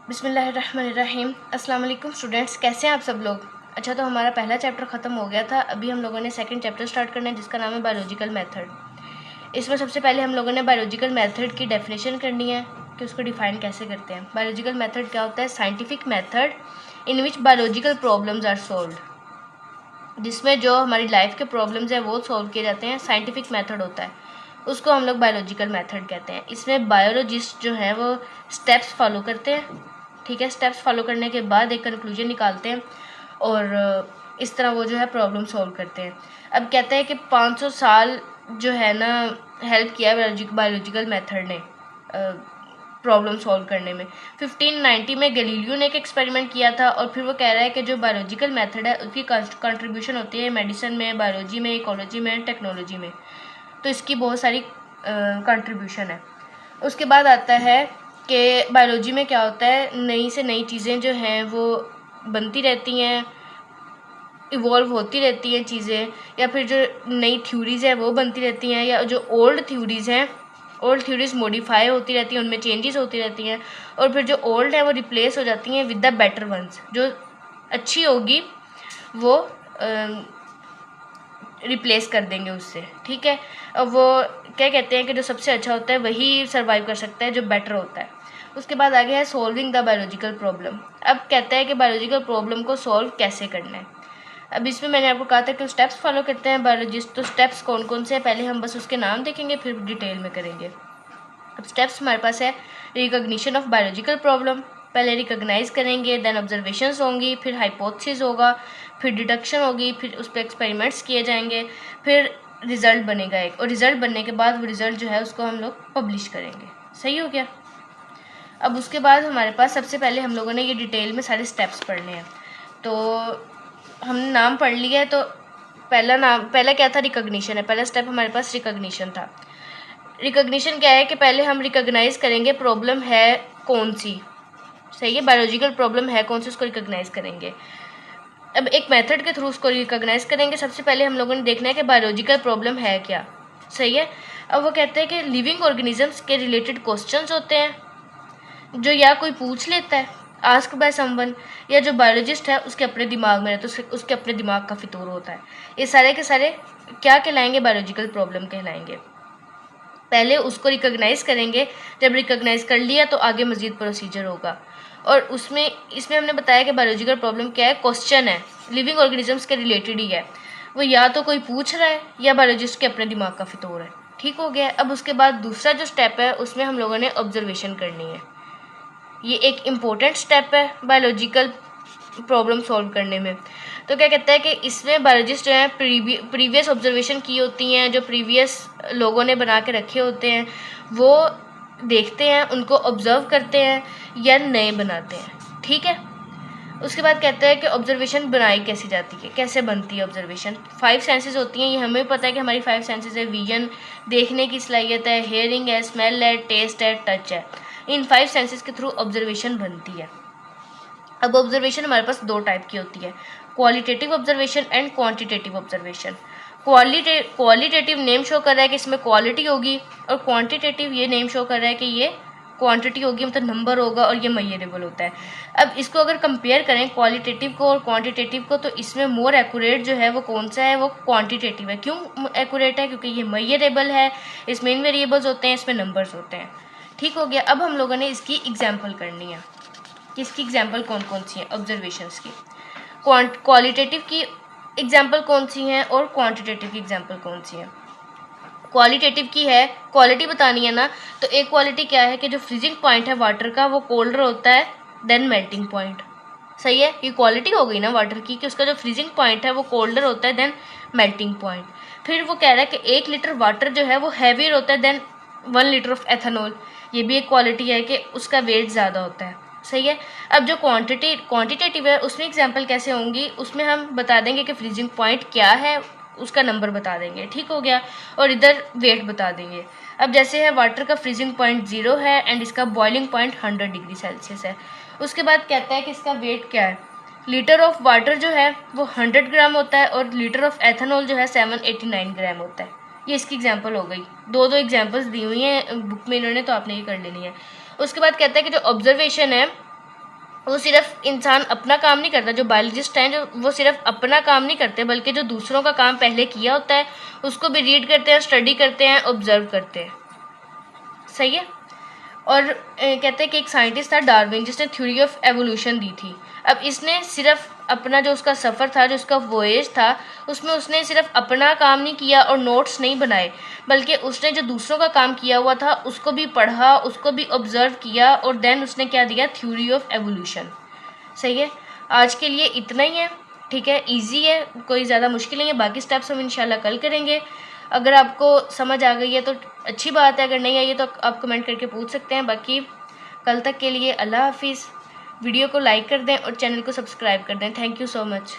बिस्मिल्लाहिर्रहमानिर्रहीम। अस्सलाम वालेकुम स्टूडेंट्स, कैसे हैं आप सब लोग। अच्छा, तो हमारा पहला चैप्टर ख़त्म हो गया था। अभी हम लोगों ने सेकंड चैप्टर स्टार्ट करना है जिसका नाम है बायोलॉजिकल मेथड। इसमें सबसे पहले हम लोगों ने बायोलॉजिकल मेथड की डेफिनेशन करनी है कि उसको डिफ़ाइन कैसे करते हैं। बायोलॉजिकल मेथड क्या होता है? Scientific method in which biological problems are solved, जिसमें जो हमारी लाइफ के प्रॉब्लम्स हैं वो सॉल्व किए जाते हैं। साइंटिफिक मेथड होता है, उसको हम लोग बायोलॉजिकल मेथड कहते हैं। इसमें बायोलॉजिस्ट जो है वो स्टेप्स फॉलो करते हैं, ठीक है। स्टेप्स फॉलो करने के बाद एक कंक्लूजन निकालते हैं और इस तरह वो जो है प्रॉब्लम सॉल्व करते हैं। अब कहते हैं कि 500 साल जो है ना हेल्प किया है बायोलॉजिकल मेथड ने प्रॉब्लम सॉल्व करने में। 1590 में गैलीलियो ने एक एक्सपेरिमेंट किया था और फिर वो कह रहा है कि जो बायोलॉजिकल मेथड है उसकी कंट्रीब्यूशन होती है मेडिसिन में, बायोलॉजी में, इकोलॉजी में, टेक्नोलॉजी में। तो इसकी बहुत सारी कंट्रीब्यूशन है। उसके बाद आता है कि बायोलॉजी में क्या होता है, नई से नई चीज़ें जो हैं वो बनती रहती हैं, इवॉल्व होती रहती हैं चीज़ें, या फिर जो नई थ्योरीज़ हैं वो बनती रहती हैं, या जो ओल्ड थ्योरीज़ हैं, ओल्ड थ्योरीज़ मॉडिफाई होती रहती हैं, उनमें चेंजेस होती रहती हैं, और फिर जो ओल्ड है वो रिप्लेस हो जाती हैं विद द बेटर वंस। जो अच्छी होगी वो रिप्लेस कर देंगे उससे, ठीक है। अब वो क्या कहते हैं कि जो सबसे अच्छा होता है वही सर्वाइव कर सकता है, जो बेटर होता है। उसके बाद आगे है सॉल्विंग द बायोलॉजिकल प्रॉब्लम। अब कहता है कि बायोलॉजिकल प्रॉब्लम को सॉल्व कैसे करना है। अब इसमें मैंने आपको कहा था कि स्टेप्स फॉलो करते हैं बायोलॉजिस्ट। तो स्टेप्स कौन कौन से हैं, पहले हम बस उसके नाम देखेंगे फिर डिटेल में करेंगे। अब स्टेप्स हमारे पास है रिकॉग्निशन ऑफ बायोलॉजिकल प्रॉब्लम, पहले रिकॉग्नाइज करेंगे, देन ऑब्जर्वेशंस होंगी, फिर हाइपोथेसिस होगा, फिर डिडक्शन होगी, फिर उस पर एक्सपेरिमेंट्स किए जाएंगे, फिर रिज़ल्ट बनेगा एक, और रिज़ल्ट बनने के बाद वो रिज़ल्ट जो है उसको हम लोग पब्लिश करेंगे। सही हो गया। अब उसके बाद हमारे पास सबसे पहले हम लोगों ने ये डिटेल में सारे स्टेप्स पढ़ने हैं। तो हमने नाम पढ़ लिया है। तो पहला क्या था? रिकॉग्निशन है। पहला स्टेप हमारे पास रिकॉग्निशन था। रिकॉग्निशन क्या है कि पहले हम रिकॉग्नाइज करेंगे प्रॉब्लम है कौन सी। सही है, बायोलॉजिकल प्रॉब्लम है कौन सी, उसको रिकॉग्नाइज करेंगे। अब एक मेथड के थ्रू उसको रिकॉग्नाइज करेंगे। सबसे पहले हम लोगों ने देखना है कि बायोलॉजिकल प्रॉब्लम है क्या। सही है। अब वो कहते हैं कि लिविंग ऑर्गेनिजम्स के रिलेटेड क्वेश्चंस होते हैं जो या कोई पूछ लेता है, आस्क बाय समवन, या जो बायोलॉजिस्ट है उसके अपने दिमाग में रहता है, तो उसके अपने दिमाग का फितूर होता है। ये सारे के सारे क्या कहलाएंगे? बायोलॉजिकल प्रॉब्लम कहलाएंगे। पहले उसको रिकॉग्नाइज करेंगे, जब रिकॉग्नाइज कर लिया तो आगे मज़ीद प्रोसीजर होगा। और इसमें हमने बताया कि बायोलॉजिकल प्रॉब्लम क्या है, क्वेश्चन है, लिविंग ऑर्गेनिजम्स के रिलेटेड ही है। वो या तो कोई पूछ रहा है या बायोलॉजिस्ट के अपने दिमाग का फितूर है। ठीक हो गया। अब उसके बाद दूसरा जो स्टेप है उसमें हम लोगों ने ऑब्जर्वेशन करनी है। ये एक इम्पोर्टेंट स्टेप है बायोलॉजिकल प्रॉब्लम सॉल्व करने में। तो क्या कहता है कि इसमें बायोलॉजिस्ट जो है प्रीवियस ऑब्जर्वेशन की होती हैं, जो प्रीवियस लोगों ने बना के रखे होते हैं वो देखते हैं, उनको ऑब्जर्व करते हैं या नए बनाते हैं। ठीक है। उसके बाद कहते हैं कि ऑब्जर्वेशन बनाई कैसी जाती है, कैसे बनती है ऑब्जर्वेशन। 5 सेंसेस होती हैं, ये हमें पता है कि हमारी 5 सेंसेस है। विजन, देखने की सलाहियत है, हेयरिंग है, स्मेल है, टेस्ट है, टच है। इन 5 सेंसेस के थ्रू ऑब्जर्वेशन बनती है। अब ऑब्जर्वेशन हमारे पास 2 टाइप की होती है, qualitative observation and quantitative observation. Qualitative name show कर रहा है कि इसमें क्वालिटी होगी, और क्वांटिटेटिव ये नेम शो कर रहा है कि ये क्वांटिटी होगी, मतलब नंबर होगा और ये मेजरेबल होता है। अब इसको अगर कंपेयर करें क्वालिटेटिव को और क्वांटिटेटिव को, तो इसमें मोर एक्यूरेट जो है वो कौन सा है? वो क्वांटिटेटिव है। क्यों एक्यूरेट है? क्योंकि ये मेजरेबल है, इसमें इन वेरिएबल्स होते हैं, इसमें नंबर्स होते हैं। ठीक हो गया। अब हम लोगों ने इसकी एग्जाम्पल करनी है कि इसकी एग्जाम्पल कौन कौन सी हैं ऑब्जर्वेशंस की। क्वालिटेटिव की एग्जाम्पल कौन सी हैं और क्वांटिटेटिव की एग्जाम्पल कौन सी हैं। क्वालिटेटिव की है, क्वालिटी बतानी है ना, तो एक क्वालिटी क्या है कि जो फ्रीजिंग पॉइंट है वाटर का वो कोल्डर होता है देन मेल्टिंग पॉइंट। सही है, ये क्वालिटी हो गई ना वाटर की कि उसका जो फ्रीजिंग पॉइंट है वो कोल्डर होता है देन मेल्टिंग पॉइंट। फिर वो कह रहा है कि 1 लीटर वाटर जो है वो हैवियर होता है देन 1 लीटर ऑफ एथेनॉल। ये भी एक क्वालिटी है कि उसका वेट ज़्यादा होता है। सही है। अब जो क्वांटिटेटिव है उसमें एग्जाम्पल कैसे होंगी, उसमें हम बता देंगे कि फ्रीजिंग पॉइंट क्या है, उसका नंबर बता देंगे। ठीक हो गया। और इधर वेट बता देंगे। अब जैसे है वाटर का फ्रीजिंग पॉइंट 0 है एंड इसका बॉइलिंग पॉइंट 100 डिग्री सेल्सियस है। उसके बाद कहता है कि इसका वेट क्या है। लीटर ऑफ वाटर जो है वो 100 ग्राम होता है और लीटर ऑफ एथेनॉल जो है 789 ग्राम होता है। ये इसकी एग्जाम्पल हो गई। दो एग्जाम्पल्स दी हुई हैं बुक में इन्होंने, तो आपने ये कर लेनी है। उसके बाद कहता है कि जो ऑब्जर्वेशन है वो सिर्फ इंसान अपना काम नहीं करता, जो बायोलॉजिस्ट हैं जो वो सिर्फ अपना काम नहीं करते बल्कि जो दूसरों का काम पहले किया होता है उसको भी रीड करते हैं, स्टडी करते हैं, ऑब्जर्व करते हैं। सही है। और कहते हैं कि एक साइंटिस्ट था डार्विन जिसने थ्योरी ऑफ एवोल्यूशन दी थी। अब इसने सिर्फ अपना जो उसका सफ़र था, जो उसका वॉयेज था, उसमें उसने सिर्फ अपना काम नहीं किया और नोट्स नहीं बनाए बल्कि उसने जो दूसरों का काम किया हुआ था उसको भी पढ़ा, उसको भी ऑब्जर्व किया और देन उसने क्या दिया, थ्योरी ऑफ एवोल्यूशन। सही है। आज के लिए इतना ही है। ठीक है, इजी है, कोई ज़्यादा मुश्किल नहीं है। बाकी स्टेप्स हम इंशाल्लाह कल करेंगे। अगर आपको समझ आ गई है तो अच्छी बात है, अगर नहीं आई है तो आप कमेंट करके पूछ सकते हैं। बाकी कल तक के लिए अल्लाह हाफिज़। वीडियो को लाइक कर दें और चैनल को सब्सक्राइब कर दें। Thank you so much.